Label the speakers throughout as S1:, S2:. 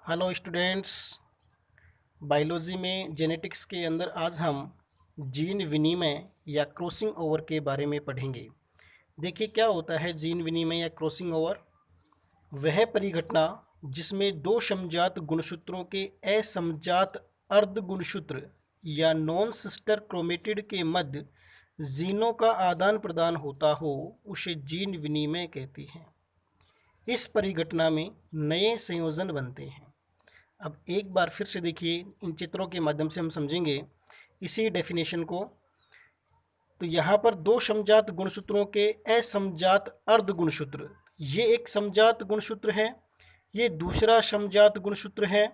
S1: Hello students. Biology में genetics के अंदर आज हम जीन विनिमय या क्रॉसिंग ओवर के बारे में पढ़ेंगे। देखिए क्या होता है जीन विनिमय या क्रॉसिंग ओवर। वह परिघटना जिसमें दो समजात गुणसूत्रों के असमजात अर्ध गुणसूत्र या नॉन सिस्टर क्रोमेटिड के मध्य जीनों का आदान प्रदान होता हो उसे जीन विनिमय कहते हैं। इस परिघटना में नए संयोजन बनते हैं। अब एक बार फिर से देखिए, इन चित्रों के माध्यम से हम समझेंगे इसी डेफिनेशन को। तो यहाँ पर दो समजात गुणसूत्रों के असमजात अर्ध गुणसूत्र, ये एक समजात गुणसूत्र है, ये दूसरा समजात गुणसूत्र है।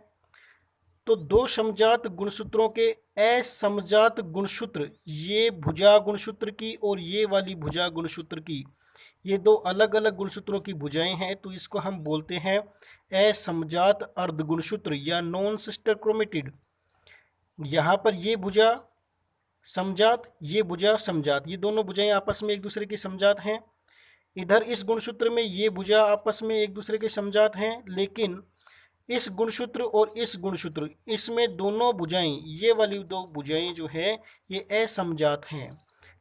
S1: तो दो समजात गुणसूत्रों के असमजात गुणसूत्र, ये भुजा गुणसूत्र की और ये वाली भुजा गुणसूत्र की, ये दो अलग अलग गुणसूत्रों की भुजाएं हैं, तो इसको हम बोलते हैं असमजात अर्ध गुणसूत्र या नॉन सिस्टर क्रोमेटिड। यहाँ पर ये भुजा समजात, ये भुजा समजात, ये दोनों भुजाएं आपस में एक दूसरे की समजात हैं। इधर इस गुणसूत्र में ये भुजा आपस में एक दूसरे के समजात हैं, लेकिन इस गुणसूत्र और इस गुणसूत्र, इसमें दोनों भुजाएं, ये वाली दो भुजाएं जो है ये असमजात हैं।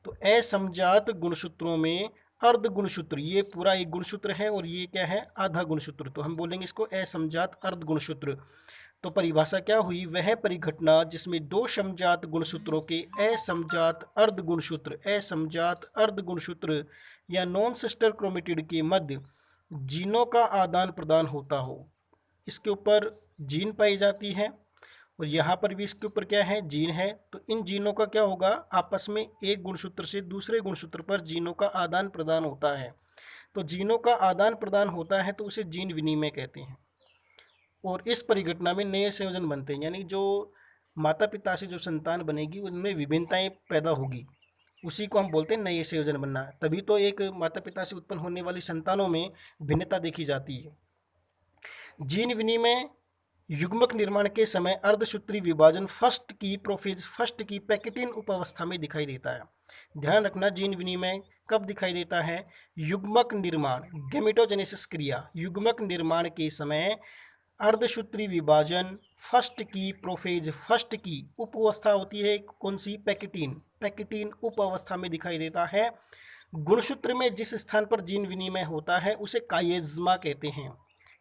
S1: तो असमजात गुणसूत्रों में अर्ध गुणसूत्र, ये पूरा एक गुणसूत्र है और ये क्या है, आधा गुणसूत्र, तो हम बोलेंगे इसको असमजात अर्ध गुणसूत्र। तो परिभाषा क्या हुई, वह परिघटना जिसमें दो समजात गुणसूत्रों के असमजात अर्ध गुणसूत्र, असमजात अर्ध गुणसूत्र या नॉन सिस्टर क्रोमेटिड के मध्य जीनों का आदान प्रदान होता हो, इसके ऊपर जीन पाई जाती है और यहाँ पर भी इसके ऊपर क्या है, जीन है। तो इन जीनों का क्या होगा, आपस में एक गुणसूत्र से दूसरे गुणसूत्र पर जीनों का आदान प्रदान होता है। तो जीनों का आदान प्रदान होता है तो उसे जीन विनिमय कहते हैं। और इस परिघटना में नए संयोजन बनते हैं, यानी जो माता पिता से जो संतान बनेगी उनमें विभिन्नताएं पैदा होगी, उसी को हम बोलते हैं नए संयोजन बनना। तभी तो एक माता पिता से उत्पन्न होने वाली संतानों में भिन्नता देखी जाती है। जीन विनिमय युग्मक निर्माण के समय अर्धसूत्री विभाजन फर्स्ट की प्रोफेज फर्स्ट की पैकेटिन उपावस्था में दिखाई देता है। ध्यान रखना, जीन विनिमय कब दिखाई देता है, युग्मक निर्माण, गेमेटोजेनेसिस क्रिया, युग्मक निर्माण के समय अर्धसूत्री विभाजन फर्स्ट की प्रोफेज फर्स्ट की उपावस्था होती है, कौन सी, पैकेटिन, पैकेटिन उपावस्था में दिखाई देता है। गुणसूत्र में जिस स्थान पर जीन विनिमय होता है उसे काइज़मा कहते हैं।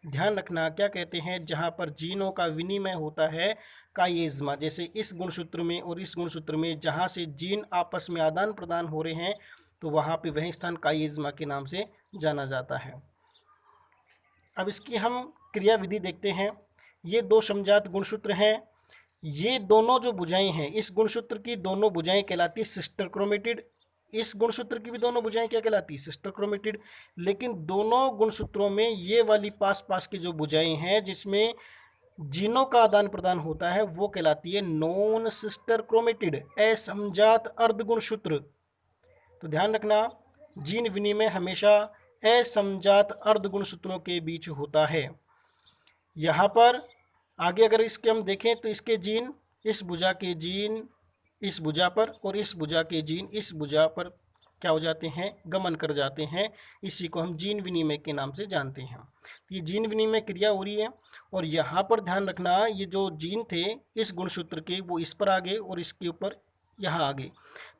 S1: ध्यान रखना, क्या कहते हैं, जहाँ पर जीनों का विनिमय होता है काइज़मा, जैसे इस गुणसूत्र में और इस गुणसूत्र में जहाँ से जीन आपस में आदान प्रदान हो रहे हैं, तो वहाँ पे वह स्थान काइज़मा के नाम से जाना जाता है। अब इसकी हम क्रिया विधि देखते हैं। ये दो समजात गुणसूत्र हैं, ये दोनों जो भुजाएं हैं, इस गुणसूत्र की दोनों भुजाएं कहलाती सिस्टर क्रोमेटिड, इस गुणसूत्र की भी दोनों भुजाएं क्या कहलाती, सिस्टर क्रोमेटिड। लेकिन दोनों गुणसूत्रों में ये वाली पास पास की जो भुजाएं हैं जिसमें जीनों का आदान प्रदान होता है वो कहलाती है नॉन सिस्टर क्रोमेटिड, असमजात अर्ध गुणसूत्र। तो ध्यान रखना, जीन विनिमय हमेशा असमजात अर्ध गुणसूत्रों के बीच होता है। यहाँ पर आगे अगर इसके हम देखें तो इसके जीन, इस भुजा के जीन इस भुजा पर और इस भुजा के जीन इस भुजा पर क्या हो जाते हैं, गमन कर जाते हैं। इसी को हम जीन विनिमय के नाम से जानते हैं। तो ये जीन विनिमय क्रिया हो रही है। और यहाँ पर ध्यान रखना, ये जो जीन थे इस गुणसूत्र के, वो इस पर आ गए और इसके ऊपर यहाँ आ गए।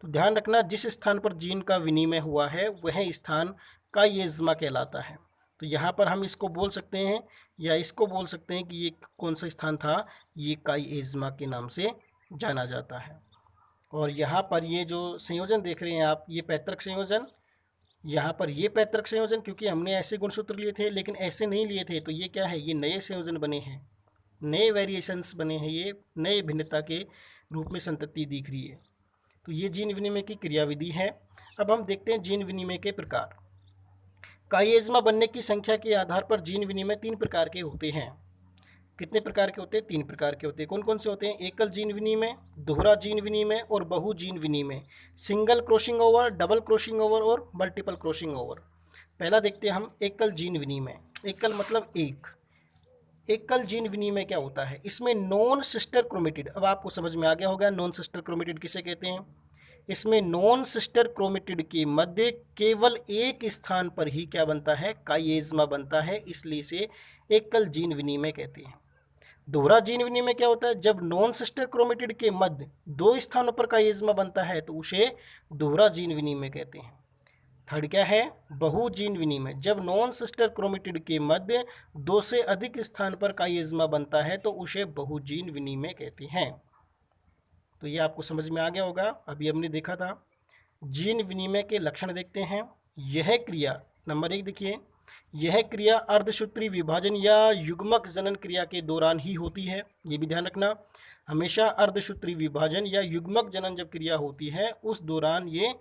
S1: तो ध्यान रखना, जिस स्थान पर जीन का विनिमय हुआ है वह स्थान काइज़मा कहलाता है। तो यहाँ पर हम इसको बोल सकते हैं या इसको बोल सकते हैं कि ये कौन सा स्थान था, ये काइज़मा के नाम से जाना जाता है। और यहाँ पर ये जो संयोजन देख रहे हैं आप, ये पैतृक संयोजन, यहाँ पर ये पैतृक संयोजन, क्योंकि हमने ऐसे गुणसूत्र लिए थे लेकिन ऐसे नहीं लिए थे, तो ये क्या है, ये नए संयोजन बने हैं, नए वेरिएशंस बने हैं, ये नए भिन्नता के रूप में संतति दिख रही है। तो ये जीन विनिमय की क्रियाविधि है। अब हम देखते हैं जीन विनिमय के प्रकार। काइज़मा बनने की संख्या के आधार पर जीन विनिमय तीन प्रकार के होते हैं। कितने प्रकार के होते हैं, तीन प्रकार के होते हैं। कौन कौन से होते हैं, एकल जीन विनिमय, दोहरा जीन विनिमय और बहु जीन विनिमय, single crossing over, double crossing over और मल्टीपल क्रॉसिंग ओवर। पहला देखते हैं हम एकल जीन विनिमय। एकल मतलब एक। एकल जीन विनिमय क्या होता है, इसमें नॉन सिस्टर क्रोमेटिड, अब आपको समझ में आ गया होगा नॉन सिस्टर क्रोमेटिड किसे कहते हैं। इसमें नॉन सिस्टर क्रोमेटिड के मध्य केवल एक स्थान पर ही क्या बनता है, काइज़मा बनता है, इसलिए इसे एकल जीन विनिमय कहते हैं। दोहरा जीन विनिमय क्या होता है? जब नॉन सिस्टर क्रोमेटिड के मध्य दो स्थानों पर काइज़मा बनता है तो उसे दोहरा जीन विनिमय कहते हैं। थर्ड क्या है? बहु जीन विनिमय। जब नॉन सिस्टर क्रोमेटिड के मध्य दो से अधिक स्थान पर काइज़मा बनता है तो उसे बहु जीन विनिमय कहते हैं। तो ये आपको समझ में आ गया होगा। अभी हमने देखा था। जीन विनिमय के लक्षण देखते हैं। यह क्रिया नंबर 1 देखिए, यह क्रिया अर्धसूत्री विभाजन या युग्मक जनन क्रिया के दौरान ही होती है। ये भी ध्यान रखना, हमेशा अर्धसूत्री विभाजन या युग्मक जनन जब क्रिया होती है उस दौरान ये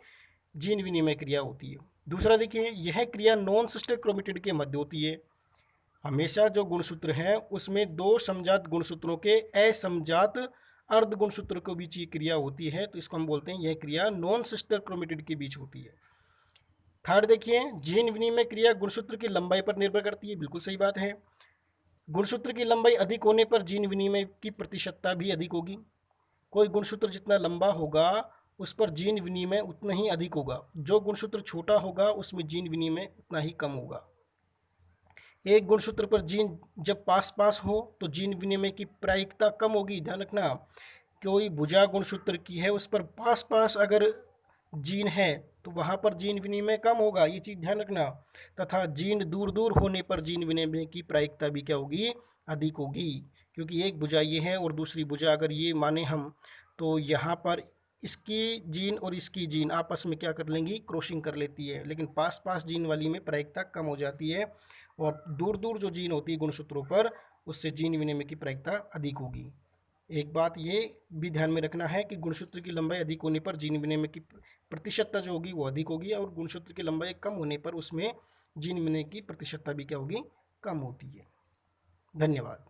S1: जीन विनिमय क्रिया होती है। दूसरा देखिए, यह क्रिया नॉन सिस्टर क्रोमेटिड के मध्य होती है। हमेशा जो गुणसूत्र है उसमें दो समजात गुणसूत्रों के असमजात अर्ध गुणसूत्र के बीच ये क्रिया होती है, तो इसको हम बोलते हैं यह क्रिया नॉन सिस्टर क्रोमेटिड के बीच होती है। थर्ड देखिए, जीन विनिमय क्रिया गुणसूत्र की लंबाई पर निर्भर करती है। बिल्कुल सही बात है। गुणसूत्र की लंबाई अधिक होने पर जीन विनिमय की प्रतिशतता भी अधिक होगी। कोई गुणसूत्र जितना लंबा होगा उस पर जीन विनिमय उतना ही अधिक होगा। जो गुणसूत्र छोटा होगा उसमें जीन विनिमय उतना ही कम होगा। एक गुणसूत्र पर जीन जब पास पास हो तो जीन विनिमय की प्रायिकता कम होगी। ध्यान रखना, कोई भुजा गुणसूत्र की है उस पर पास पास अगर जीन है तो वहाँ पर जीन विनिमय कम होगा, ये चीज़ ध्यान रखना। तथा जीन दूर दूर होने पर जीन विनिमय की प्रायिकता भी क्या होगी? अधिक होगी। क्योंकि एक भुजा ये है और दूसरी भुजा अगर ये माने हम, तो यहाँ पर इसकी जीन और इसकी जीन आपस में क्या कर लेंगी? क्रॉसिंग कर लेती है। लेकिन पास पास जीन वाली में प्रायिकता कम हो जाती है और दूर दूर जो जीन होती है गुणसूत्रों पर उससे जीन विनिमय की प्रायिकता अधिक होगी। एक बात ये भी ध्यान में रखना है कि गुणसूत्र की लंबाई अधिक होने पर जीन विनिमय की प्रतिशतता जो होगी वो अधिक होगी और गुणसूत्र की लंबाई कम होने पर उसमें जीन विनिमय की प्रतिशतता भी क्या होगी? कम होती है। धन्यवाद।